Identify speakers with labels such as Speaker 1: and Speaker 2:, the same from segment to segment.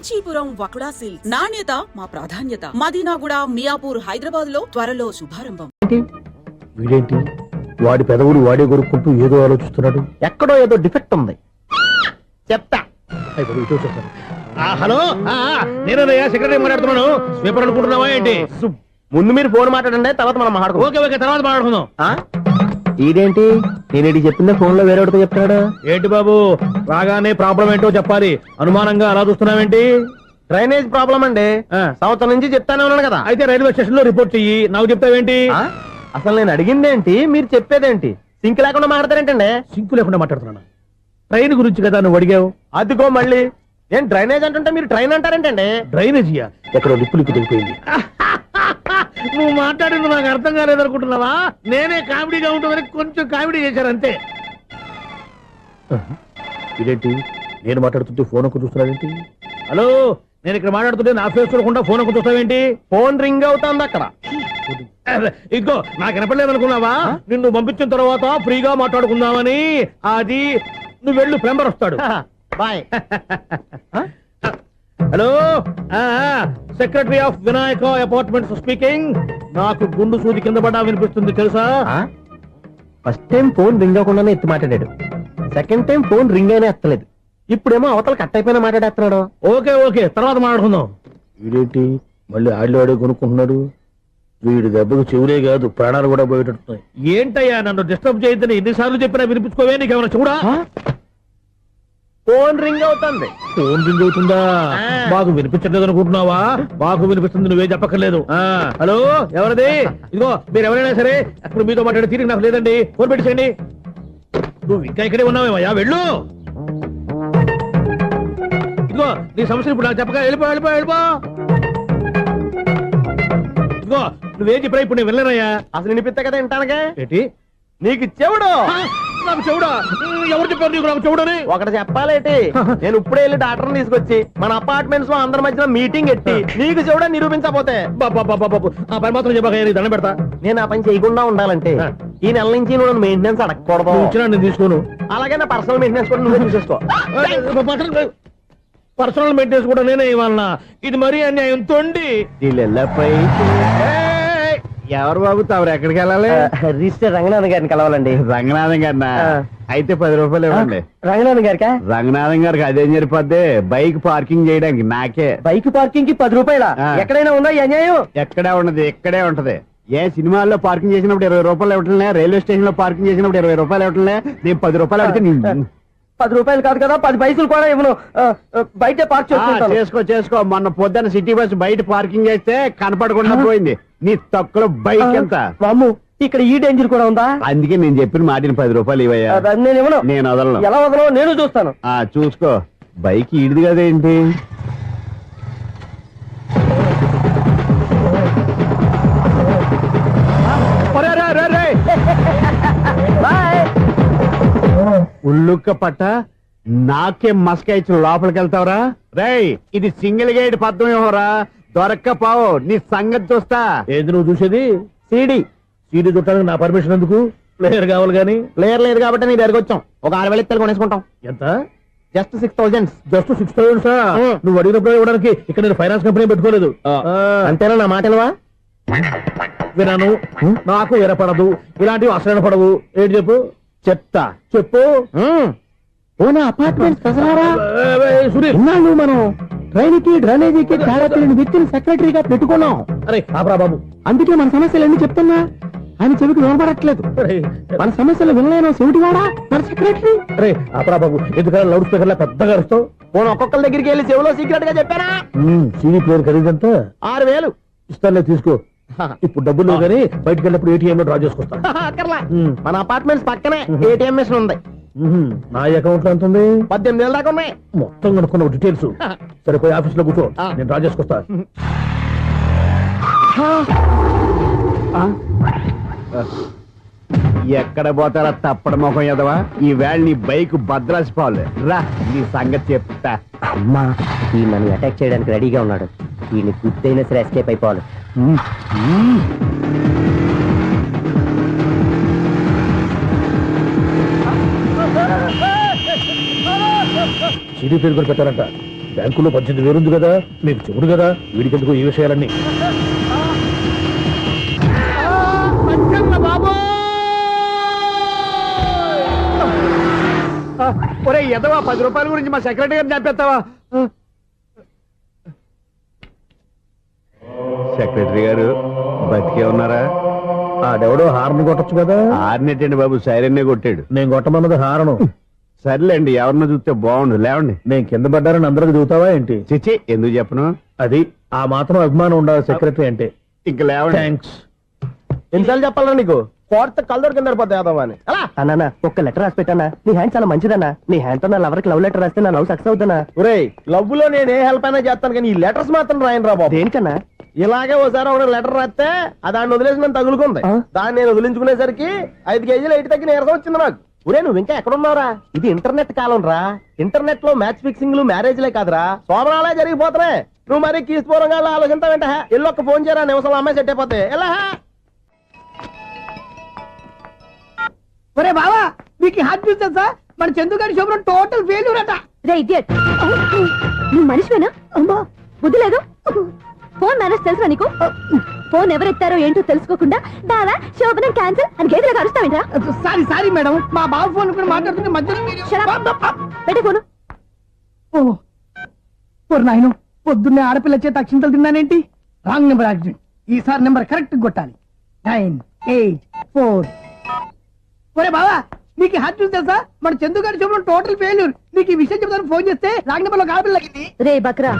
Speaker 1: Kanchipuram వకుడా silks నాణ్యత మా ప్రాధాన్యత. మదీనాగూడ, మియాపూర్, హైదరాబాద్ లో త్వరలో శుభారంభం.
Speaker 2: వీడేంటి వాడి పెదవులు వాడే కొరుక్కుంటూ ఏదో ఆలోచిస్తున్నాడు. ఎక్కడో ఏదో డిఫెక్ట్ ఉంది. చెప్తా.
Speaker 3: హలో, నేనయ్యా సెక్రటరీ మాట్లాడుతున్నాను. స్వీపర్ అనుకుంటున్నావా ఏంటి?
Speaker 2: ముందు మీరు ఫోన్ మాట్లాడండి, తర్వాత మనం మాట్లాడుకో.
Speaker 3: ఓకే ఓకే, తర్వాత మాట్లాడుకుందాం.
Speaker 2: ఇదేంటి నేను చెప్పిందే ఫోన్ లో వేరే వాడితో చెప్తాడా
Speaker 3: ఏంటి బాబు, రాగానే ప్రాబ్లం ఏంటో చెప్పాలి. అనుమానంగా అలా చూస్తున్నావేంటి?
Speaker 2: డ్రైనేజ్ ప్రాబ్లం అండి. సంవత్సరం నుంచి చెప్తానే ఉన్నాను కదా.
Speaker 3: అయితే రైల్వే స్టేషన్ లో రిపోర్ట్ చెయ్యి, నాకు చెప్తావేంటి?
Speaker 2: అసలు నేను అడిగిందేంటి, మీరు చెప్పేదేంటి? సింక్ లేకుండా మాట్లాడతారేంటండి?
Speaker 3: సింకు లేకుండా మాట్లాడుతున్నాను. ట్రైన్ గురించి కదా నువ్వు అడిగావు.
Speaker 2: అదిగో మళ్ళీ నేను డ్రైనేజ్ అంటుంటే మీరు ట్రైన్ అంటారేంటండి?
Speaker 3: డ్రైనేజీయా?
Speaker 2: ఎక్కడో లిప్పులికి దిగిపోయింది.
Speaker 3: నువ్వు మాట్లాడింది నాకు అర్థం కాలేదనుకుంటున్నావా? నేనే కామెడీగా ఉంటుందని కొంచెం కామెడీ చేశారు అంతే.
Speaker 2: ఇదేంటి నేను మాట్లాడుతుంటే ఫోన్ ఒక్క చూస్తున్నాడేంటి?
Speaker 3: హలో, నేను ఇక్కడ మాట్లాడుతుంటే నా ఫేస్ చూడకుండా ఫోన్ ఒక్క చూస్తావేంటి?
Speaker 2: ఫోన్ రింగ్ అవుతుంది అక్కడ.
Speaker 3: ఇంకో నాకు వినపడలేదు అనుకున్నావా? నిన్ను పంపించిన తర్వాత ఫ్రీగా మాట్లాడుకుందామని. అది నువ్వు వెళ్ళు, ప్లంబర్ వస్తాడు.
Speaker 2: Bye.
Speaker 3: Hello, secretary of Vinayaka apartments speaking. నాకు గుండు సూది కింద పడ్డా వినిపిస్తుంది తెలుసా?
Speaker 2: ఫస్ట్ టైం ఫోన్ రింగ్ అవ్వకుండానే ఎత్తి మాట్లాడాడు. సెకండ్ టైం ఫోన్ రింగ్ అయినా ఎత్తలేదు. ఇప్పుడేమో అవతల కట్ అయిపోయినా మాట్లాడేస్తున్నాడు.
Speaker 3: ఓకే ఓకే, తర్వాత మాట్లాడుకుందాం.
Speaker 2: వీడేంటి మళ్ళీ ఆడివాడే కొనుక్కుంటున్నాడు. వీడి దెబ్బకు చెవులే కాదు ప్రాణాలు కూడా పోయేటట్టున్నాయి.
Speaker 3: ఏంటయ్యా నన్ను డిస్టర్బ్ చేయొద్దని ఎన్నిసార్లు చెప్పినా వినిపించుకోవే? నీకేమైనా చూడా?
Speaker 2: ఫోన్ రింగ్ అవుతుంది.
Speaker 3: ఫోన్ రింగ్ అవుతుందా? మాకు వినిపించట్లేదు అనుకుంటున్నావా? మాకు వినిపిస్తుంది, నువ్వే చెప్పక్కర్లేదు. హలో, ఎవరిది? ఇదిగో మీరు ఎవరైనా సరే ఇప్పుడు మీతో మాట్లాడే తీరిక నాకు లేదండి. ఫోన్ పెట్టేసేయండి. నువ్వు ఇంకా ఇక్కడే ఉన్నావేమయ్యా, వెళ్ళు. ఇదిగో నీ సమస్యలు ఇప్పుడు నాకు చెప్పక వెళ్ళిపో వెళ్ళిపో వెళ్ళిపో. ఇదిగో నువ్వేం చెప్పరా ఇప్పుడు నేను వెళ్ళానయ్యా.
Speaker 2: అసలు వినిపిస్తా కదా వింటానగా.
Speaker 3: ఏంటి
Speaker 2: నీకు చెవుడు?
Speaker 3: నాకు చెవుడా? ఎవరు చెప్పారు నీకు నాకు చెవుడని?
Speaker 2: ఒకటి చెప్పాలేటి. నేను ఇప్పుడే వెళ్ళి డాక్టర్ని తీసుకొచ్చి మన అపార్ట్మెంట్స్ లో అందరి మధ్యలో మీటింగ్ ఎట్టి నీకు చెవుడా నిరూపించకపోతే
Speaker 3: ఆ పని మాత్రం చెప్పక దండం పెడతా.
Speaker 2: నేను ఆ పని చేయకుండా ఉండాలంటే ఈ నెల నుంచి నువ్వు మెయింటెనెన్స్ అడగకూడదు.
Speaker 3: నేను తీసుకోను.
Speaker 2: అలాగే నా పర్సనల్ మెయింటెనెన్స్ కూడా నువ్వే చూసేసుకో.
Speaker 3: పర్సనల్ మెయింటెనెన్స్ కూడా నేనే ఇవ్వాలన్నా? ఇది మరీ అన్యాయం. తొండి
Speaker 2: ఎవరు బాబు తమరు ఎక్కడికి వెళ్ళాలి? రిజిస్టర్ రంగనాథన్ గారిని కలవాలండి.
Speaker 4: రంగనాథం గారినా? అయితే 10 రూపాయలు ఇవ్వండి.
Speaker 2: రంగనాథన్ గారికా?
Speaker 4: రంగనాథం గారికి అదేం సరిపోద్ది, బైక్ పార్కింగ్ చేయడానికి. నాకే
Speaker 2: బైక్ పార్కింగ్ కి 10 రూపాయల? ఎక్కడైనా ఉందా ఈ అన్యాయం?
Speaker 4: ఎక్కడే ఉన్నది, ఇక్కడే ఉంటది. ఏ సినిమాల్లో పార్కింగ్ చేసినప్పుడు 20 రూపాయలు ఇవ్వట్లే, రైల్వే స్టేషన్ లో పార్కింగ్ చేసినప్పుడు 20 రూపాయలు ఇవ్వట్లే. నేను 10 రూపాయలు అడిగితే
Speaker 2: 10 రూపాయలు కాదు కదా, 10 పైసలు కూడా ఇవ్వను. బయట పార్క్
Speaker 4: చేసుకో. మొన్న పొద్దున్న సిటీ బస్ బయట పార్కింగ్ చేస్తే కనపడకుండా పోయింది. నీ తక్కువ బైక్ ఎంత?
Speaker 2: వామ్ము, ఇక్కడ ఈ డేంజర్ కూడా ఉందా?
Speaker 4: అందుకే నేను చెప్పిన మాటిని 10 రూపాయలు ఇవ్వయ్యా.
Speaker 2: నేను ఇవ్వను.
Speaker 4: నేను వదలను.
Speaker 2: ఎలా వదలను? నేను చూస్తాను.
Speaker 4: చూసుకో. బైక్ ఈడిది కదేంటి? ఉల్లుక్క పట్ట నాకే మస్క ఇచ్చి లోపలికి వెళ్తావరా? రేయ్, ఇది సింగిల్ గేట్ పద్మం ఇవ్వరా? దొరక్కపోవు, నీ సంగతి చూస్తా.
Speaker 3: ఏది నువ్వు చూసేది?
Speaker 2: సీడీ
Speaker 3: చుట్టానికి నా పర్మిషన్ ఎందుకు? ప్లేయర్ కావాలి గానీ.
Speaker 2: ప్లేయర్ లేదు కాబట్టి నీ దగ్గరకు వచ్చాం. ఒక 6,000 ఇత్తలు కొనేసుకుంటాం.
Speaker 3: ఎంత?
Speaker 2: జస్ట్ 6,000.
Speaker 3: జస్ట్ 6,000? నువ్వు అడిగినప్పుడు ఇవ్వడానికి ఇక్కడ నేను ఫైనాన్స్ కంపెనీ పెట్టుకోలేదు.
Speaker 2: అంతేనా? నా మాటలువా?
Speaker 3: వినాను, నాకు ఎరపడదు, ఇలాంటివి అసలు పడవు. ఏంటి చెప్పు?
Speaker 2: చెప్తా.
Speaker 3: చెప్పు.
Speaker 2: అపార్ట్మెంట్
Speaker 3: సునీల్,
Speaker 2: మనం ట్రైన్ కి డ్రైనేజీకి తేడా తెలియని వ్యక్తిని సెక్రటరీగా పెట్టుకున్నాం.
Speaker 3: అరే ఆపరా బాబు,
Speaker 2: అందుకే మన సమస్యలు ఎన్ని చెప్తున్నా ఆయన చెవికి వినపడట్లేదు. మన సమస్యలు వినలేను చెవిటివాడా మన సెక్రటరీ.
Speaker 3: అరే ఆపరా బాబు, ఎందుకన్నా లౌడ్ స్పీకర్ లా పెద్దగా అరుస్తావు?
Speaker 2: పోను ఒక్కొక్కరి దగ్గరికి వెళ్ళి చెవిలో సీక్రెట్ గా చెప్పానా?
Speaker 3: CD player ఖరీదంతా
Speaker 2: 6,000.
Speaker 3: ఇస్తానులే, తీసుకో. ఇప్పుడు డబ్బులు లేవు కానీ బయటకు వెళ్ళినప్పుడు ఏటీఎం లో డ్రా చేసుకొస్తా.
Speaker 2: మన అపార్ట్మెంట్స్ పక్కనే ఏటీఎం మిషన్ ఉంది.
Speaker 3: నా అకౌంట్ లో ఎంత ఉంది?
Speaker 2: 18,000 దాకా ఉన్నాయి.
Speaker 3: మొత్తం కనుక్కున్న డీటెయిల్స్. సరే పోయి ఆఫీస్ లో కూర్చో, నేను డ్రా చేసుకొస్తా.
Speaker 4: ఎక్కడ పోతారా తప్పడ మొఖం ఎదవా? ఈ వేళ నీ బైక్ భద్రాసిపోవాలి. రా, నీ సంగతి చెప్తా.
Speaker 2: అమ్మా, ఈ నన్ను అటాక్ చేయడానికి రెడీగా ఉన్నాడు. ఈయన గుద్దైనా సరే ఎస్కేప్ అయిపోవాలి.
Speaker 3: సిడీ పేరు కూడా పెట్టారంట. బ్యాంకులో 18,000 ఉంది కదా, మీకు చెవుడు కదా, వీడికెందుకు ఈ విషయాలన్నీ.
Speaker 4: ఒరే ఎదవా 10 రూపాయల గురించి మా సెక్రటరీ గారిని చంపేస్తావా? సెక్రటరీ గారు బతికే ఉన్నారా?
Speaker 3: ఆడెవడో హార్న్ కొట్టచ్చు కదా.
Speaker 4: ఆరినట్టండి బాబు, సైరన్నే కొట్టాడు.
Speaker 3: నేను కొట్టమన్నది హారను.
Speaker 4: సర్లేండి, ఎవరినో చూస్తే బాగుండు. లేవండి.
Speaker 3: నేను కింద పడ్డారని అందరికి చూతావా ఏంటి?
Speaker 4: చిచ్చి, ఎందుకు చెప్పను?
Speaker 3: అది ఆ మాత్రం అభిమానం ఉండాలి సెక్రటరీ అంటే.
Speaker 4: ఇంక లేవండి.
Speaker 3: థ్యాంక్స్.
Speaker 2: ఎన్నిసార్లు చెప్పాలన్నా నీకు? కోర్త కళ్ళోడు కింద పడిపోతాయి యాదవ్ అని. అన్నా ఒక్క లెటర్ రాసి పెట్టానా? నీ హ్యాండ్ చాలా మంచిదన్నా. నీ హ్యాండ్ తో నా లవర్కి లవ్ లెటర్ రాస్తే నా లవ్ సక్సెస్ అవుతానా? ఒరే, లవ్ లో నేను ఏ హెల్ప్ అయినా చేస్తాను కానీ ఈ లెటర్స్ మాత్రం రాయను రా బాబు. దేనికన్నా? ఇలాగే ఒకసారి ఒక లెటర్ రాస్తే దాన్ని వదిలేసి నన్ను తగులుకుంది. దాన్ని నేను వదిలించుకునేసరికి 5 కేజీలు ఎయిట్ తగ్గి నీరసం వచ్చింది నాకు. ఒరే, నువ్వు ఇంకా ఎక్కడున్నావురా? ఇది ఇంటర్నెట్ కాలం రా. ఇంటర్నెట్ లో మ్యాచ్ ఫిక్సింగ్లు మ్యారేజ్లే కాదురా, శోభనాలే జరిగిపోతున్నాయి. నువ్వు మరి కీస్పూరంగా ఆలోచించావంట. ఎల్లొక్క ఫోన్ చేయరా, నిమిషంలో అమ్మాయి సెట్ అయిపోతే. ఎలా?
Speaker 5: ఒరే బావా, మీకు హాట్ న్యూస్ తెలుసా? మన చందుగారి శుభ్రం టోటల్ ఫెయిల్యూర్ అట.
Speaker 6: రే ఇడియట్, నువ్వు మనిషివేనా? అమ్మా బుద్ధి లేదు. ఫోన్ మేనేజ్ తెలుసా నీకు? ఫోన్ ఎవరెత్తారో ఏంటో తెలుసుకోకుండా బావా శోభనం క్యాన్సిల్ అని గేదెలకు అరుస్తావేంట్రా?
Speaker 5: సారీ మేడం, మా బావ ఫోన్ కూడా మాట్లాడుతుంటే మధ్యలో
Speaker 6: పెట్టే ఫోను.
Speaker 5: నాయను, పొద్దున్నే ఆడపిల్ల చేత అక్షింతలు తిన్నానేంటి? Wrong number accident. ఈసారి నెంబర్ కరెక్ట్ కొట్టాలి. 984. ఒరే బావా, నీకు హాట్ న్యూస్ తెలుసా? మన చందుగారి శుభ్రం టోటల్ ఫెయిల్యూర్. నీకు ఈ విషయం చెప్తాను ఫోన్ చేస్తే రాంగ్ నెంబర్ లో ఆడపిల్ల తగ్గింది.
Speaker 6: రే బక్రా,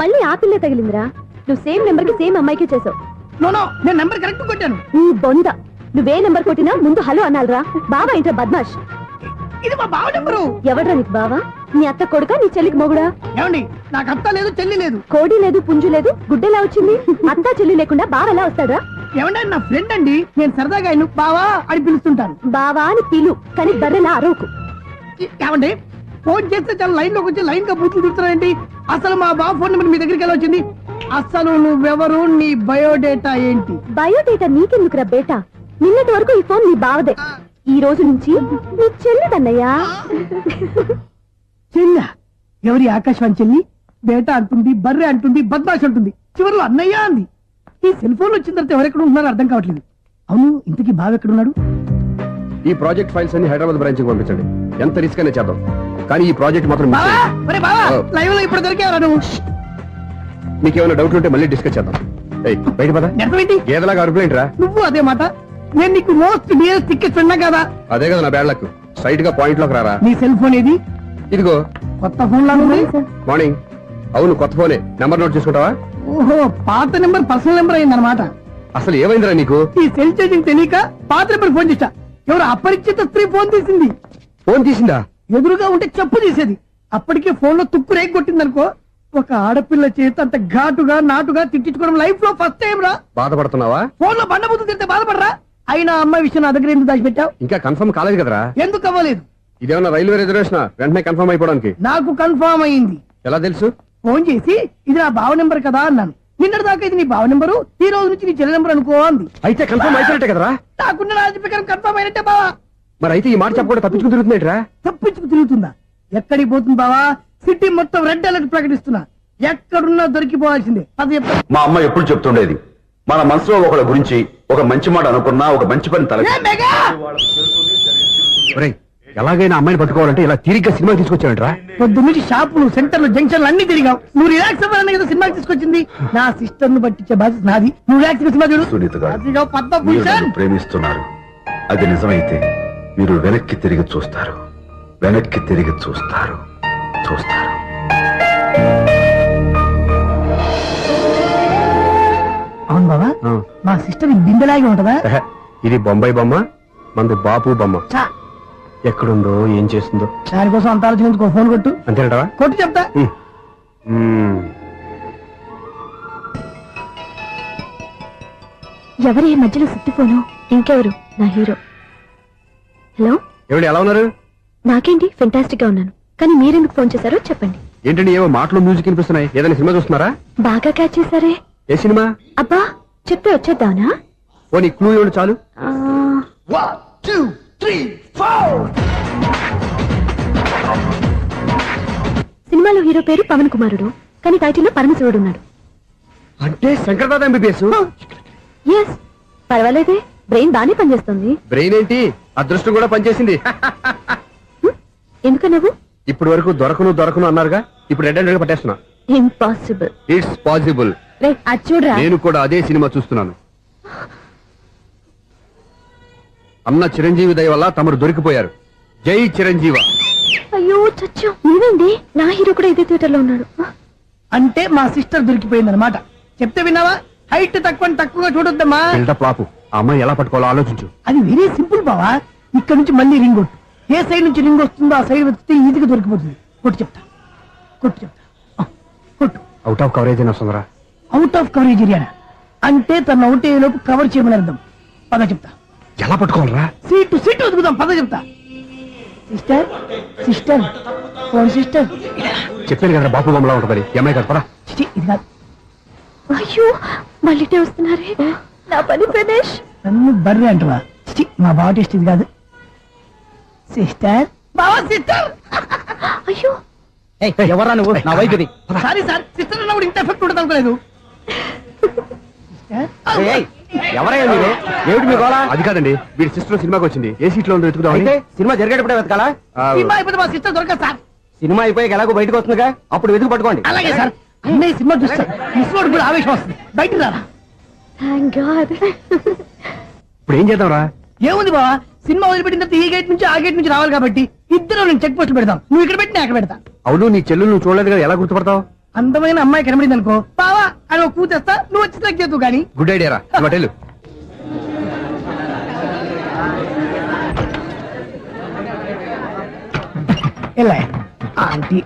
Speaker 6: మళ్ళీ ఆ పిల్లే తగిలిందిరా. నువ్వు సేమ్ నెంబర్ కి సేమ్ అమ్మాయికి చేసావు.
Speaker 5: నో, నేను నెంబర్ కరెక్ట్ కొట్టాను.
Speaker 6: నీ బొంద, నువ్వే నెంబర్ కొట్టినా ముందు హలో అనాలిరా. బావా ఏంట్రా బద్మాష్?
Speaker 5: ఇది మా బావ నెంబరు.
Speaker 6: ఎవడ్రా నీకు బావా? నీ అత్త కొడుక, నీ చెల్లికి మొగుడా?
Speaker 5: ఏమండి, నాకు అత్త లేదు, చెల్లి లేదు.
Speaker 6: కోడి లేదు, పుంజు లేదు, గుడ్డెలా వచ్చింది? అత్త చెల్లి లేకుండా బావ ఎలా వస్తాడా?
Speaker 5: ఏమండి, నా ఫ్రెండ్ అండి. నేను సరదాగా ఆయన బావా అని పిలుస్తుంటాను.
Speaker 6: బావా అని పిలు, కానీ బర్రెలా అరవకు.
Speaker 5: ఏమండి, ఫోన్ చేస్తే చాలా లైన్ లోకి వచ్చి లైన్ గా బూతులు తిడుతున్నాయండి. అసలు మా బావ ఫోన్ నెంబర్ మీ దగ్గరికి ఎలా వచ్చింది? అసలు నువ్వెవరు, నీ బయోడేటా ఏంటి?
Speaker 6: బయోడేటా నీకెందుకురా బేటా? నిన్నటి వరకు ఈ ఫోన్ నీ బావదే, ఈ రోజు నుంచి నీ చెల్లిదన్నయ్యా.
Speaker 5: చెల్ల ఎవరి? ఆకాశవాణి చెల్లి. బేటా అంటుంది, బర్రె అంటుంది, బద్మాష్ అంటుంది, చివరిలో అన్నయ్య అంది. ఈ సెల్ ఫోన్ వచ్చిన తర్వాత ఎవరెక్కడ ఉంటున్నారో అర్థం కావట్లేదు. అవును, ఇంతకీ బావ ఎక్కడున్నాడు?
Speaker 7: ఈ ప్రాజెక్ట్ ఫైల్స్ అన్ని హైదరాబాద్ బ్రాంచ్ కి పంపించండి. ఎంత రిస్క్ అయినా చేద్దాం, కానీ ఈ ప్రాజెక్ట్ మాత్రం miss
Speaker 5: బావా,
Speaker 7: చేయొద్దు.
Speaker 5: ఒరే బావా, లైవ్ లో ఇప్పుడు దొరికేవరా నువ్వు?
Speaker 7: మీకు ఏమైనా డౌట్ ఉంటే మళ్ళీ డిస్కస్ చేద్దాం. ఏయ్, బయట పద.
Speaker 5: నిజమేంటి?
Speaker 7: ఏదలాగా అరుపులేంట్రా?
Speaker 5: నువ్వు అదే మాట. నేను నీకు మోస్ట్ డియరెస్ట్ టికెట్ ఫ్రెండ్ కదా.
Speaker 7: అదే కదా నా బ్యాడ్ లక్. స్ట్రైట్ గా పాయింట్ లోకి రారా.
Speaker 5: నీ సెల్ ఫోన్ ఏది?
Speaker 7: ఇదిగో
Speaker 5: కొత్త ఫోన్ లా ఉంది.
Speaker 7: మార్నింగ్. అవును, కొత్త ఫోనే. నెంబర్ నోట్ చేసుకుంటావా?
Speaker 5: ఓహో, పాత నెంబర్ పర్సనల్ నెంబర్ అయిందన్నమాట.
Speaker 7: అసలు ఏమైందిరా నీకు?
Speaker 5: ఈ సెల్ చేసింగ్ తెలియక పాత నెంబర్ ఫోన్ చేశా. ఎవరు అపరిచిత స్త్రీ ఫోన్ తీసింది.
Speaker 7: ఫోన్ తీసిందా?
Speaker 5: ఎదురుగా ఉంటే చెప్పు తీసేది. అప్పటికే ఫోన్ లో తుక్కు రేగి కొట్టిందనుకో. ఒక ఆడపిల్ల చేత అంత ఘాటుగా నాటుగా తిట్టించుకోవడం లైఫ్ లో ఫస్ట్ టైం రా.
Speaker 7: బాధపడుతున్నావా?
Speaker 5: ఫోన్ లో బండబుద్ధి తింటే బాధపడరా? అయినా అమ్మాయి విషయం నా దగ్గర ఎందుకు దాచిపెట్టావు?
Speaker 7: ఇంకా కన్ఫర్మ్ కాలేదు కదరా.
Speaker 5: ఎందుకు అవ్వలేదు?
Speaker 7: ఇదేమన్నా రైల్వే రిజర్వేషన్? వెంటనే కన్ఫర్మ్ అయిపోవడానికి.
Speaker 5: నాకు కన్ఫర్మ్ అయింది.
Speaker 7: ఎలా తెలుసు?
Speaker 5: ఫోన్ చేసి ఇది నా బావ నెంబర్ కదా అన్నాను. నిన్నటి దాకా ఇది నీ బావ నెంబరు, ఈ రోజు నుంచి నీ చెల్లి నెంబర్ అనుకో అంది.
Speaker 7: అయితే కన్ఫర్మ్ అయిపోయినట్టే కదరా.
Speaker 5: నాకున్న రాజు ప్రకారం కన్ఫర్మ్ అయినట్టే బావా.
Speaker 7: మరి అయితే ఈ మాట చెప్పకుండా తప్పించుకుని తిరుగుతున్నట్రా?
Speaker 5: తప్పించుకు తిరుగుతుందా? ఎక్కడికి పోతుంది బావా? సిటీ మొత్తం రెడ్ అలర్ట్ ప్రకటిస్తున్నా. ఎక్కడున్నా దొరికిపోవాల్సిందే. అది చెప్తా.
Speaker 8: మా అమ్మ ఎప్పుడు చెప్తుండేది, మన మనసులో ఒకళ్ళ గురించి ఒక మంచి మాట అనుకున్నా ఒక మంచి పని తల.
Speaker 5: A mega!
Speaker 7: ఒరేయ్, ఎలాగైనా అమ్మాయిని పట్టుకోవాలంటే ఇలా తిరిగ్గా సినిమా తీసుకొచ్చావంట్రా?
Speaker 5: పొద్దున్నుంచి షాపులు, సెంటర్లు, జంక్షన్లు అన్ని తిరిగావు. నువ్వు రిలాక్స్ అవ్వాలని కదా సినిమాకి తీసుకొచ్చింది. నా సిస్టర్ ను పట్టించే బాధ్యత నాది. నువ్వు రిలాక్స్ సినిమా చూడు.
Speaker 8: సునీత గారు,
Speaker 5: అదిగో
Speaker 8: మీరు
Speaker 5: పద్మభూషణ్.
Speaker 8: నన్ను ప్రేమిస్తున్నారు. అది నిజమైతే మీరు వెనక్కి తిరిగి చూస్తారు, వెనక్కి తిరిగి చూస్తారు, చూస్తారు.
Speaker 5: అవును బాబా, మా సిస్టర్ బిందెలాగే ఉంటదా?
Speaker 7: ఎహె, ఇది బొంబాయి బొమ్మ, మంది బాపు బొమ్మ.
Speaker 5: చా,
Speaker 7: ఎక్కడుందో ఏం చేస్తుందో
Speaker 5: దానికోసం అంత ఆలోచించుకో. ఫోన్ కొట్టు.
Speaker 7: అంతేనంటావా?
Speaker 5: కొట్టు చెప్తా.
Speaker 6: ఎవరి మధ్యలో సుత్తి ఫోను? ఇంకెవరు? నా హీరో. హలో,
Speaker 7: ఏమిటి ఎలా ఉన్నారు?
Speaker 6: నాకేంటి ఫెంటాస్టిక్ గా ఉన్నాను, కానీ మీరెందుకు ఫోన్ చేశారో చెప్పండి.
Speaker 7: ఏంటండి ఏవో మాటలు మ్యూజిక్ వినిపిస్తున్నాయి? ఏదైనా సినిమా చూస్తున్నారా?
Speaker 6: బాగా క్యాచ్ చేశారే.
Speaker 7: ఏ సినిమా?
Speaker 6: అబ్బా, చెప్తే వచ్చేద్దానా?
Speaker 7: ఓ నీ క్లూ ఇవ్వండి చాలు.
Speaker 6: సినిమా సినిమాలో హీరో పేరు పవన్ కుమారుడు, కానీ టైటిల్లో పరమశివుడు ఉన్నాడు.
Speaker 7: అంటే శంకర్దాద ఎంబీబీఎస్.
Speaker 6: ఎస్, పర్వాలేదే, బ్రెయిన్ బానే పనిచేస్తుంది.
Speaker 7: బ్రెయిన్ ఏంటి, అదృష్టం కూడా పనిచేసింది.
Speaker 6: ఎందుకన్నావు?
Speaker 7: ఇప్పటి వరకు దొరకను అన్నారుగా, ఇప్పుడు రెడ్ హ్యాండెడ్ గా పట్టేస్తున్నా.
Speaker 6: ఇంపాసిబుల్.
Speaker 7: It's possible.
Speaker 6: రే అది చూడరా.
Speaker 7: నేను కూడా అదే సినిమా చూస్తున్నాను. అన్న చిరంజీవి దయ వల్ల తమరు దొరికిపోయారు. జై చిరంజీవ.
Speaker 6: అయ్యో చచ్చో, నువ్వేంటి? నా హీరో కూడా ఇదే థియేటర్ లో ఉన్నాడు.
Speaker 5: అంటే మా సిస్టర్ దొరికిపోయింది అనమాట. చెప్తే విన్నావా? హైట్ తక్కువగా చూడొద్దమ్మా.
Speaker 7: బిల్డప్ లాపు. ఆ అమ్మాయి ఎలా పట్టుకోవాలో ఆలోచించు.
Speaker 5: అది వెరీ సింపుల్ బావా. ఇక్కడ నుంచి మళ్ళీ రింగ్ కొట్టు. ఏ సైడ్ నుంచి రింగ్ వస్తుందో ఆ సైడ్ వెతికితే ఈజీగా దొరికిపోతుంది. కొట్టు చెప్తా. కొట్టు.
Speaker 7: అవుట్ ఆఫ్ కవరేజ్ అయినా వస్తుందరా.
Speaker 5: అవుట్ ఆఫ్ కవరేజ్ ఏరియా అంటే తన అవుట్ అయ్యే లోపు కవర్ చేయమని అర్థం. పద చెప్తా.
Speaker 7: ఎలా పట్టుకోవాలరా?
Speaker 5: సీటు వెతుకుదాం. పద చెప్తా. Sister phone sister.
Speaker 7: చెప్పాను కదా బాపు బొమ్మలా ఉంటుంది. అమ్మాయి కదా.
Speaker 5: ఇది కాదు.
Speaker 6: అయ్యో మళ్ళీ వస్తున్నారే. నా పని ప్రదేశ్.
Speaker 5: నన్ను బర్రె అంటవా? మా బావ టెస్ట్ ఇది కాదు. సిస్టర్ బావా సిస్టర్.
Speaker 6: అయ్యో
Speaker 2: ఎవరా నువ్వు? నా వైపు ఇది.
Speaker 5: సారీ సార్, సిస్టర్ అన్నప్పుడు ఇంత ఎఫెక్ట్ ఉండదు అనుకోలేదు.
Speaker 2: ఎవరయ్యా మీరు? ఏమిటి మీ గోళ?
Speaker 7: అది కాదండి, వీడి సిస్టర్ సినిమాకి వచ్చింది. ఏ సీట్ లో ఉందో వెతుకుదాం.
Speaker 2: అయితే సినిమా జరిగేటప్పుడే వెతకాలా?
Speaker 5: సినిమా అయిపోతే మా సిస్టర్ దొరకదు సార్.
Speaker 2: సినిమా అయిపోయాక ఎలాగో బయటకు వస్తుందిగా, అప్పుడు వెతుకు పట్టుకోండి.
Speaker 5: అలాగే సార్. అన్నయ్య సినిమా చూస్తారు. మిస్ కూడా ఆవేశం వస్తుంది. బయటికి రారా.
Speaker 6: Thank God.
Speaker 7: ఇప్పుడు ఏం చేద్దాంరా?
Speaker 5: ఏముంది బావా, సినిమా వదిలిపెట్టిన తర్వాత ఈ గేట్ నుంచి ఆ గేట్ నుంచి రావాలి కాబట్టి ఇద్దరు నేను చెక్ పోస్ట్ పెడతాం. నువ్వు ఇక్కడ పెట్టి నేను అక్కడ పెడతా.
Speaker 7: అవును, నీ చెల్లెలు నువ్వు చూడలేదు కదా, ఎలా గుర్తుపడతావు?
Speaker 5: అందమైన అమ్మాయి కనబడింది అనుకో, బావా అని ఒక కూతేస్తా, నువ్వు వచ్చి సెలెక్ట్ చేద్దు కానీ.
Speaker 7: గుడ్ ఐడియా రా. హోటల్
Speaker 5: ఎలా ఆంటీ,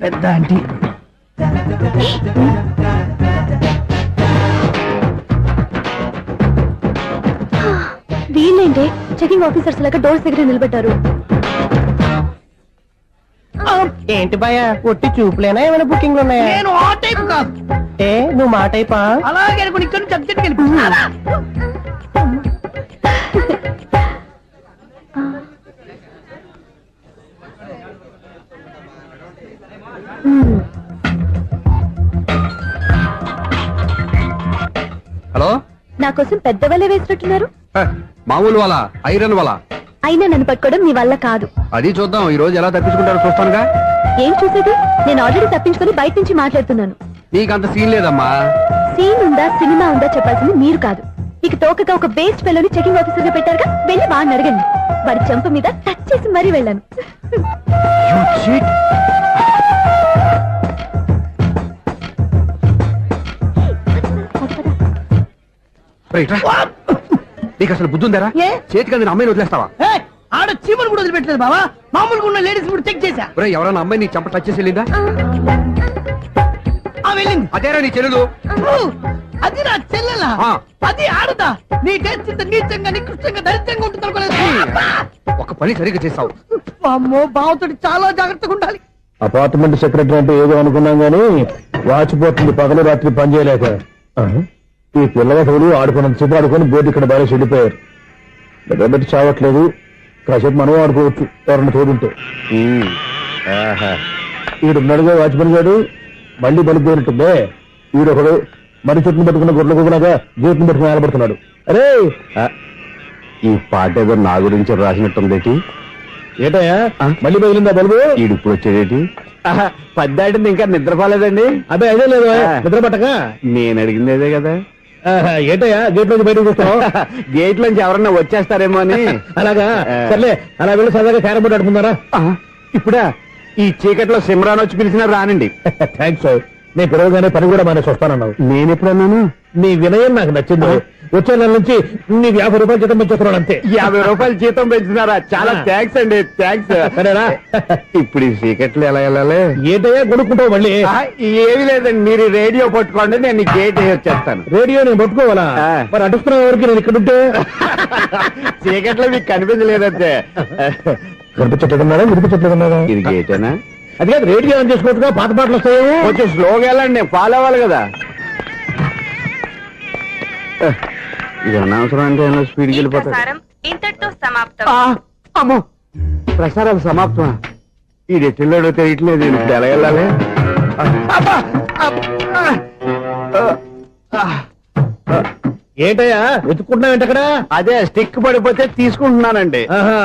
Speaker 5: పెద్ద ఆంటీ.
Speaker 6: వీళ్ళేంటే చెకింగ్ ఆఫీసర్స్ లాగా డోర్స్ దగ్గర నిలబెట్టారు.
Speaker 2: ఏంటి భయ, ఒట్టి చూపులేనా ఏమైనా బుకింగ్ ఉన్నాయా?
Speaker 5: నేను ఆ టైప్ కాదు.
Speaker 2: ఏ నువ్వు మా టైపా?
Speaker 5: అలాగే అనుకుని ఇక్కడ నుంచి అర్జెంట్కి వెళ్ళిపో.
Speaker 7: హలో.
Speaker 6: నా కోసం పెద్ద వల వేసినట్టున్నారు.
Speaker 7: మామూలు వాళ్ళ ఐరన్ వాళ్ళ.
Speaker 6: అయినా నన్ను పట్టుకోవడం మీ వల్ల కాదు.
Speaker 7: అది చూద్దాం ఈ రోజు ఎలా తప్పించుకుంటారో చూస్తానుగా.
Speaker 6: ఏం చూసేది? నేను ఆల్రెడీ తప్పించుకొని బయట నుంచి మాట్లాడుతున్నాను.
Speaker 7: నీకంత సీన్ లేదమ్మా.
Speaker 6: సీన్ ఉందా సినిమా ఉందా చెప్పాల్సింది మీరు కాదు. మీకు తోకగా ఒక బేస్ట్ ఫెలోని చెకింగ్ ఆఫీసర్ గా పెట్టారుగా, వెళ్ళి బాగా అడగండి. వాడి చెంప మీద టచ్ చేసి మరీ వెళ్ళాను.
Speaker 7: నీకు అసలు బుద్ధి ఉందారా? చేతికి అందిన అమ్మాయిని వదిలేస్తావా?
Speaker 5: ఆడ చీమలు కూడా వదిలిపెట్టలేదు బావా. మామూలుగా ఉన్న లేడీస్ కూడా చెక్ చేశా.
Speaker 7: ఎవరైనా అమ్మాయి నీ చెంప టచ్ చేసి వెళ్ళిందా?
Speaker 5: వెళ్ళింది.
Speaker 7: అదేరా నీ చెల్లెలు.
Speaker 5: అది నా చెల్లెలా? అది ఆడదా? నీ టేస్ట్ ఇంత నీచంగా నికృష్టంగా దరిద్రంగా ఉంటుంది అనుకోలేదు.
Speaker 7: ఒక పని సరిగ్గా చేస్తావు.
Speaker 5: అమ్మో, బావతోటి చాలా జాగ్రత్తగా ఉండాలి.
Speaker 3: అపార్ట్మెంట్ సెక్రటరీ అంటే ఏదో అనుకున్నాం గానీ వాచిపోతుంది పగలు రాత్రి పని చేయలేక. ఈ పిల్లవాడు ఆడుకున్నంత సేపు ఆడుకొని బోర్డు ఇక్కడ బాగా చెడిపోయారు. నిద్రబెట్టి చావట్లేదు. కాసేపు మనం ఆడుకోవచ్చు ఎవరన్నా తోడుంటే. ఈడున్నాడుగా వాచ్మెన్ గారు, మళ్ళీ బలిపోయినట్టుందే. ఈడొకడు మరి చెట్టును పట్టుకున్న గొడ్ల కుదలాగా గేట్ను పట్టుకుని ఆడబడుతున్నాడు. అరే
Speaker 7: ఈ పాట ఏదో నా గురించి రాసినట్టుంది.
Speaker 3: ఏటయ్యా మళ్ళీ బయలుందా బలుపు?
Speaker 7: ఈడు ఇప్పుడు వచ్చేదేటి? పద్దాటింది ఇంకా నిద్రపోలేదండి.
Speaker 3: అదే అదే లేదు నిద్ర పట్టక.
Speaker 7: నేను అడిగింది అదే కదా.
Speaker 3: ఏటయ్యా గేట్ నుంచి బయటకు చూస్తావు?
Speaker 7: గేట్ లోంచి ఎవరన్నా వచ్చేస్తారేమో అని.
Speaker 3: అలాగా సర్లే, అలా వెళ్ళి సరదాగా క్యారం బోర్డు ఆడుకున్నారా?
Speaker 7: ఇప్పుడా ఈ చీకట్లో సిమ్రాన్ వచ్చి పిలిచినా రానండి.
Speaker 3: థ్యాంక్స్. నేను పిలవగానే పని కూడా మానేసి వస్తానన్నావు.
Speaker 7: నేను ఎప్పుడన్నాను?
Speaker 3: నీ వినయం నాకు నచ్చింది. వచ్చే నెల నుంచి నీకు 50 రూపాయలు జీతం పెంచుతున్నాడు అంతే.
Speaker 7: 50 రూపాయలు జీతం పెంచుతున్నారా? చాలా థ్యాంక్స్ అండి. థ్యాంక్స్. ఇప్పుడు ఈ చీకట్లు ఎలా వెళ్ళాలి?
Speaker 3: ఏంటయ్యా కొనుక్కుంటావు మళ్ళీ?
Speaker 7: ఏమి లేదండి, మీరు రేడియో పట్టుకోండి, నేను గేట్ వచ్చేస్తాను.
Speaker 3: రేడియో నేను పట్టుకోవాలా? మరి అడుస్తున్నా ఎవరికి నేను ఇక్కడ ఉంటే?
Speaker 7: చీకట్లో మీకు కనిపించలేదంటే.
Speaker 3: వినిపించట్లేదన్నారా? వినిపించట్లేదన్నారా?
Speaker 7: ఇది గేటేనా?
Speaker 3: అది కాదు, రేడియో ఆన్ చేసుకోవచ్చుగా, పాత పాటలు వస్తాయేమో.
Speaker 7: కొంచెం స్లోగా వెళ్ళండి, నేను ఫాలో అవ్వాలి కదా. ఇది అనవసరం అంటే స్పీడ్కి వెళ్ళిపోతాడు.
Speaker 9: ఇంతటితో సమాప్తం.
Speaker 7: అమ్మో, ప్రసారాలు సమాప్తమా?
Speaker 4: ఈ రెట్టిల్లోడో తెలియట్లేదు ఇప్పుడు ఎలా వెళ్ళాలి
Speaker 3: ఏంటయ్యా వెతుక్కుంటున్నావు ఏంటక్కడ?
Speaker 4: అదే స్టిక్ పడిపోతే తీసుకుంటున్నానండి
Speaker 3: ఆహా.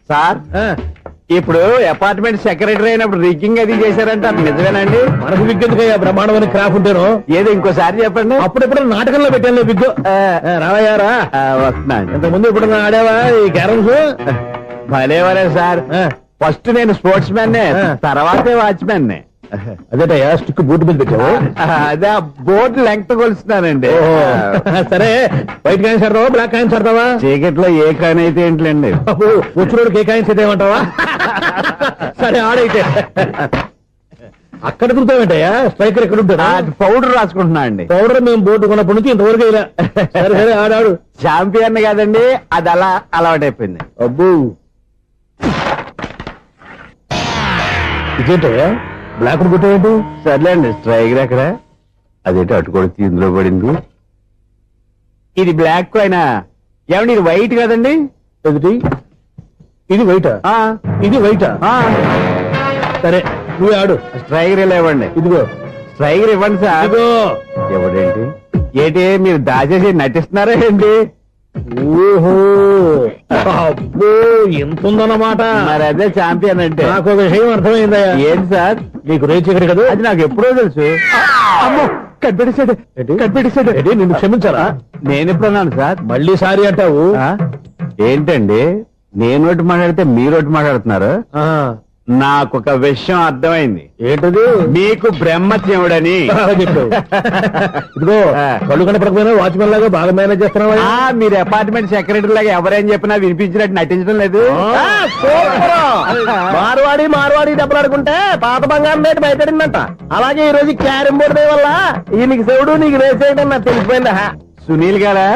Speaker 4: సార్
Speaker 3: ఆ,
Speaker 4: ఇప్పుడు అపార్ట్మెంట్ సెక్రటరీ అయినప్పుడు రిగ్గింగ్ అది చేశారంట అది నిజమేనండి
Speaker 3: మనకు విగ్గెందుకయ్యా బ్రహ్మాండమైన క్రాఫ్ ఉంటాను.
Speaker 4: ఏదో ఇంకోసారి చెప్పండి
Speaker 3: అప్పుడెప్పుడు నాటకంలో పెట్టాను విగ్గు. రావయ్యారా
Speaker 4: వస్తున్నాను
Speaker 3: ఇంతకుముందు ఇప్పుడు ఆడావా ఈ క్యారమ్స్?
Speaker 4: భలేవరే సార్ ఫస్ట్ నేను స్పోర్ట్స్ మ్యాన్ తర్వాతే వాచ్మెన్
Speaker 3: అదేటయ్యా స్టిక్ బూట్ మీద పెట్టావు.
Speaker 4: అదే బోర్డు లెంగ్త్ కొలుస్తున్నానండి
Speaker 3: సరే వైట్ కాయిన్స్ ఆడతావా బ్లాక్ కాయిన్స్ ఆడతావా?
Speaker 4: చీకట్ లో ఏ కాని అయితే ఏంటండి
Speaker 3: వచ్చినోడికి ఏ కాయిన్స్ అయితే ఏమంటావా? సరే ఆడైతే అక్కడ తిరుగుతావేంటయ్యా స్ట్రైకర్ ఎక్కడ ఉంటాడా?
Speaker 4: పౌడర్ రాసుకుంటున్నా అండి
Speaker 3: పౌడర్ మేము బోర్డు కొన్నప్పటి నుంచి ఇంతవరకు ఇలా. సరే సరే ఆడాడు.
Speaker 4: చాంపియన్ కాదండి అది అలా అలవాటైపోయింది
Speaker 3: అబ్బు ఇదేంటయ్యా బ్లాక్ కొట్టేయండి.
Speaker 4: సర్లేండి స్ట్రైకర్ ఎక్కడ అదేంటి అటుకొడితే ఇందులో పడింది ఇది బ్లాక్ అయినా ఏమండి ఇది వైట్ కదండి
Speaker 3: ఎదుటి ఇది వైటా
Speaker 4: ఆ,
Speaker 3: ఇది వైటా?
Speaker 4: ఆ,
Speaker 3: సరే నువ్వే ఆడు.
Speaker 4: స్ట్రైకర్ ఇలా ఇవ్వండి
Speaker 3: ఇదిగో
Speaker 4: స్ట్రైకర్ ఇవ్వండి సార్
Speaker 3: ఇదిగో.
Speaker 4: ఎవడేంటి ఏంటి మీరు దాచేసి నటిస్తున్నారా ఏంటి
Speaker 3: ఓహో అబ్బో ఎంత ఉందన్నమాట.
Speaker 4: మరి అదే చాంపియన్ అంటే
Speaker 3: నాకు ఒక విషయం అర్థమైందయ్యా.
Speaker 4: ఏంటి సార్
Speaker 3: నీకు రేచి ఇక్కడ కదా?
Speaker 4: అది నాకు ఎప్పుడో తెలుసు అమ్మో కనిపెట్టేశాడు కనిపెట్టేశాడు
Speaker 3: ఏంటి, నిన్ను క్షమించారా?
Speaker 4: నేను ఎప్పుడన్నాను సార్
Speaker 3: మళ్ళీ సారీ అంటావు?
Speaker 4: ఆ? ఏంటండి నేను ఒకటి మాట్లాడితే మీరు ఒకటి మాట్లాడుతున్నారు
Speaker 3: ఆ,
Speaker 4: నాకు ఒక విషయం అర్థమైంది
Speaker 3: ఏంటది?
Speaker 4: మీకు బ్రహ్మత్యముడని
Speaker 3: బాగా చెప్పావు. ఇదిగో కళ్ళు కనపడకపోయినా వాచ్మెన్ లాగా బాగా మేనేజ్ చేస్తున్నావా?
Speaker 4: మీరు అపార్ట్మెంట్ సెక్రటరీ లాగా ఎవరేం చెప్పినా వినిపించినట్టు నటించడం లేదు
Speaker 2: మార్వాడి దెబ్బలాడుకుంటే పాత బంగారం రేటు బయటడిందంట. అలాగే ఈ రోజు క్యారం బోర్డు వల్ల ఈయనకి శివుడు నీకు రేసేయడం నాకు తెలిసిపోయిందా?
Speaker 4: సునీల్ గారా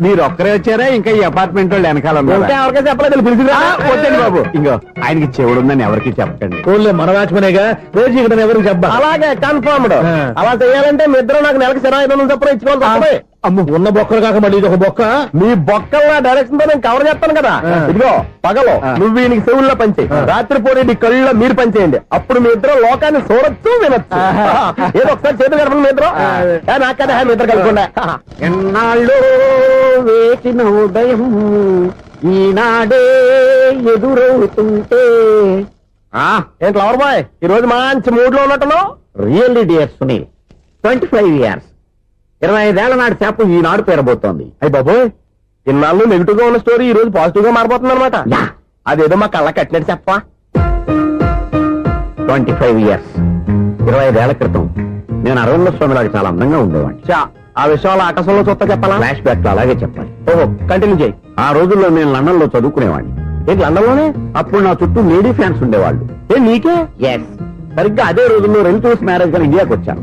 Speaker 4: మీరు ఒక్కరే వచ్చారా ఇంకా ఈ అపార్ట్మెంట్ వాళ్ళు వెనకాల ఉన్నారా?
Speaker 2: ఇంకా ఎవరికీ చెప్పలేదు పిలిచిరా?
Speaker 4: వద్దండి బాబు ఇంకో ఆయనకి చెవుడు ఉందని ఎవరికి చెప్పకండి
Speaker 3: ఓన్లీ మన వాచ్మెనేగా రేచి ఇక్కడ ఎవరికి చెప్పా.
Speaker 2: అలాగే కన్ఫర్మ్డ్. అలా చేయాలంటే మీ ఇద్దరు నాకు నెలకు 500 చొప్పున ఇచ్చుకోవాలి తప్పదు.
Speaker 3: అమ్మ ఉన్న బొక్కలు కాక మళ్ళీ ఇది ఒక బొక్క.
Speaker 2: మీ బొక్కల డైరెక్షన్ తో నేను కవర్ చేస్తాను కదా. ఇదిగో పగలో నువ్వు ఈయనకి చెవుల్లో పనిచేయి, రాత్రి పూట నీ కళ్ళలో మీరు పనిచేయండి. అప్పుడు మీ ఇద్దరు లోకాన్ని చూడొచ్చు వినొచ్చు. ఏదో ఒకసారి చేతులు కలపండి మీ ఇద్దరు. నాకదే మీ ఇద్దరు కలపకుండా.
Speaker 4: ఎన్నాళ్ళు వేసిన ఉదయం ఈనాడే ఎదురవుతుంటే
Speaker 2: ఏంటి లవర్ బాయ్ ఈ రోజు మంచి మూడ్ లో ఉన్నట్టున్నావు?
Speaker 4: రియల్లీ డియర్ సునీల్ 25 years 25 ఏళ్ల నాటి చేప ఈనాడు పేరబోతోంది.
Speaker 2: అయ్యి బాబోయ్ ఇన్నాళ్ళు నెగిటివ్ గా ఉన్న స్టోరీ ఈ రోజు పాజిటివ్ గా మారిపోతుంది అనమాట. అదేదో మా కళ్ళ కట్టినట్టు చెప్పా.
Speaker 4: 25 years 25 ఏళ్ల క్రితం నేను అరవింద స్వామిలాగా చాలా అందంగా ఉండేవాడిని.
Speaker 2: ఆ విషయాలు ఆకాశంలో చూస్తా చెప్పాలా?
Speaker 4: ఫ్లాష్ బ్యాక్ లో అలాగే చెప్పాలి.
Speaker 2: ఓహో కంటిన్యూ చేయి.
Speaker 4: ఆ రోజుల్లో నేను లండన్ లో చదువుకునేవాడిని.
Speaker 2: ఏంటి లండన్ లోనే?
Speaker 4: అప్పుడు నా చుట్టూ లేడీ ఫ్యాన్స్ ఉండేవాళ్ళు.
Speaker 2: నీకే?
Speaker 4: ఎస్ సరిగ్గా అదే రోజుల్లో రిలేటివ్స్ మ్యారేజ్ గా ఇండియాకి వచ్చాను.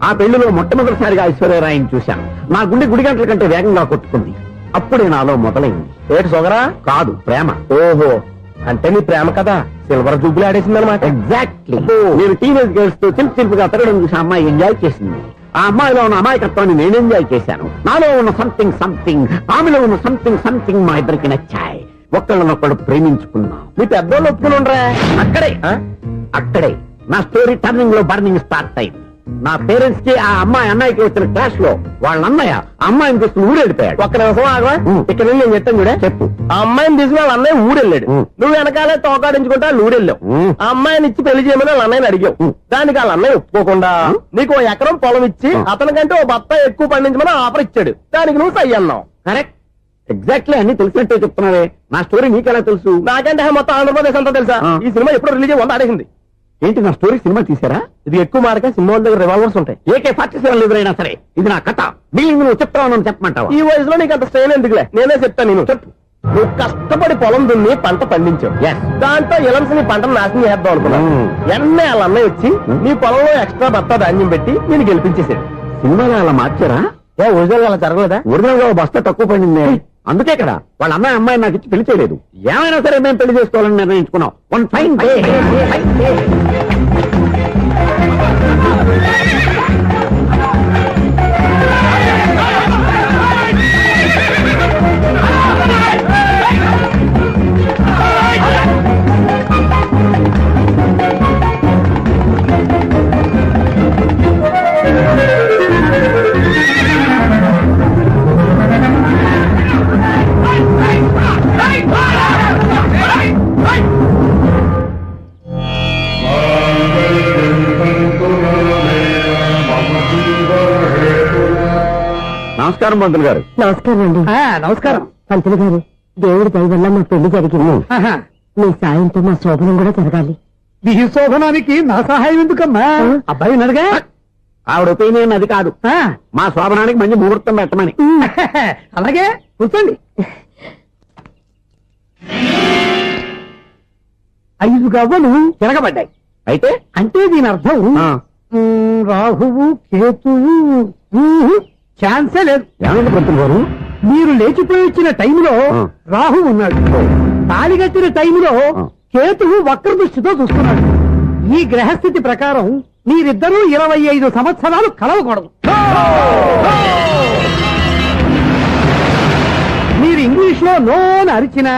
Speaker 4: ఆ పెళ్లిలో మొట్టమొదటిసారిగా ఐశ్వర్యరాయని చూశాను. నా గుండె గుడి గంటల కంటే వేగంగా కొట్టుకుంది. అప్పుడే నాలో మొదలైంది.
Speaker 2: ఏటి సొగరా?
Speaker 4: కాదు ప్రేమ.
Speaker 2: ఓహో అంటే నీ ప్రేమ కదా సిల్వర్ జూబ్లీ ఆడేసింది అనమాట.
Speaker 4: ఎగ్జాక్ట్లీ. నేను టీనేజ్ గర్ల్స్ తో చిలుపుగా తిరగడం చూసి అమ్మాయి ఎంజాయ్ చేసింది. ఆ అమ్మాయిలో ఉన్న అమాయకత్వాన్ని నేను ఎంజాయ్ చేశాను. నాలో ఉన్న సంథింగ్ ఆమెలో ఉన్న సంథింగ్ మా ఇద్దరికి నచ్చాయి. ఒక్కళ్ళనొక్కడు ప్రేమించుకున్నాం.
Speaker 2: మీ పెద్దోళ్ళు ఒప్పుకుని ఉండరా?
Speaker 4: అక్కడే నా స్టోరీ టర్నింగ్ లో బర్నింగ్ స్టార్ట్ అయింది. నా పేరెంట్స్ కి ఆ అమ్మాయి అన్నయ్యకి వచ్చిన క్లాష్ లో వాళ్ళ అన్నయ్య అమ్మాయిని తీసుకుని ఊరెళ్ళిపోయాడు.
Speaker 2: ఒక్క నిమిషం ఆగవా? ఇక్కడ నుంచి నేను చెప్తాను కూడా
Speaker 4: చెప్పు.
Speaker 2: ఆ అమ్మాయిని తీసుకుని వాళ్ళ అన్నయ్య ఊరెళ్ళాడు. నువ్వు వెనకాలే తోకాడించుకుంటా ఊరెళ్ళావు. ఆ అమ్మాయిని ఇచ్చి పెళ్లి చేయమని వాళ్ళ అన్నయ్యని అడిగావు. దానికి వాళ్ళ అన్నయ్య ఒప్పుకోకుండా నీకు 1 ఎకరం పొలం ఇచ్చి అతనికంటే ఓ బత్త ఎక్కువ పండించమని ఆఫర్ ఇచ్చాడు. దానికి నువ్వు సై అన్నావు.
Speaker 4: కరెక్ట్ ఎగ్జాక్ట్లీ అన్ని తెలిసినట్టే చెప్తున్నావే. నా స్టోరీ నీకెలా తెలుసు?
Speaker 2: నాకంటే మొత్తం ఆంధ్రప్రదేశ్ అంతా తెలుసా? ఈ సినిమా ఎప్పుడు రిలీజ్ అయ్యి 100 ఆడేసింది.
Speaker 4: ఏంటి నా స్టోరీ సినిమా తీసారా?
Speaker 2: ఇది ఎక్కువ మార్క సినిమా దగ్గర రివాల్వర్స్ ఉంటాయి.
Speaker 4: AK-47 ఎదురైనా సరే ఇది నా కథ. మిగిలింది నువ్వు చెప్తావు చెప్పమంటావా?
Speaker 2: ఈ వయసులో నీకు అంత స్ట్రెయిన్ ఎందుకులే, నేనే చెప్తాను. నేను చెప్పు. నువ్వు కష్టపడి పొలం దున్ని పంట పండించావు. దాంతో ఇలమ్స్ నీ పంటను నాశనం చేద్దాం అనుకున్నావు. ఎన్నే వాళ్ళ అన్నయ్య వచ్చి నీ పొలంలో ఎక్స్ట్రా బత్తా ధాన్యం పెట్టి నేను గెలిపించేసాడు.
Speaker 4: సినిమాలో అలా మార్చారా?
Speaker 2: ఒరిజినల్ అలా జరగలేదా?
Speaker 4: ఒరిజినల్ గా బస్తా తక్కువ పడింది. అందుకే కదా వాళ్ళ అమ్మాయి నాకు ఇచ్చి పెళ్లి చేయలేదు. ఏమైనా సరే మేము పెళ్లి చేసుకోవాలని నిర్ణయించుకున్నాం. వన్ ఫైన్ డే నమస్కారం పంతులు గారు.
Speaker 2: నమస్కారం అండి.
Speaker 5: నమస్కారం.
Speaker 2: పంతులు గారు, దేవుడి దయ వల్ల మా పెళ్లి జరిగింది. మీ సాయంతో మా శోభనం కూడా జరగాలి.
Speaker 5: నీ శోభనానికి నా సహాయం ఎందుకమ్మా? అబ్బాయి ఉన్నాడుగా.
Speaker 4: ఆవిడ ఒపీనియన్ అది కాదు, మా శోభనానికి మంచి ముహూర్తం పెట్టమని.
Speaker 5: అలాగే కూర్చోండి. 5 గవ్వలు తిరగబడ్డాయి.
Speaker 4: అయితే
Speaker 5: అంటే దీని అర్థం రాహువు కేతువు ఛాన్సే లేదు.
Speaker 4: ఏమైంది పంతులు గారు?
Speaker 5: మీరు లేచిపోయి వచ్చిన టైంలో రాహు ఉన్నాడు, తాళిగట్టిన టైంలో కేతువు వక్ర దృష్టితో చూస్తున్నాడు. ఈ గ్రహస్థితి ప్రకారం మీరిద్దరూ 25 సంవత్సరాలు కలవకూడదు. మీరు ఇంగ్లీష్ లో నో అని అరిచినా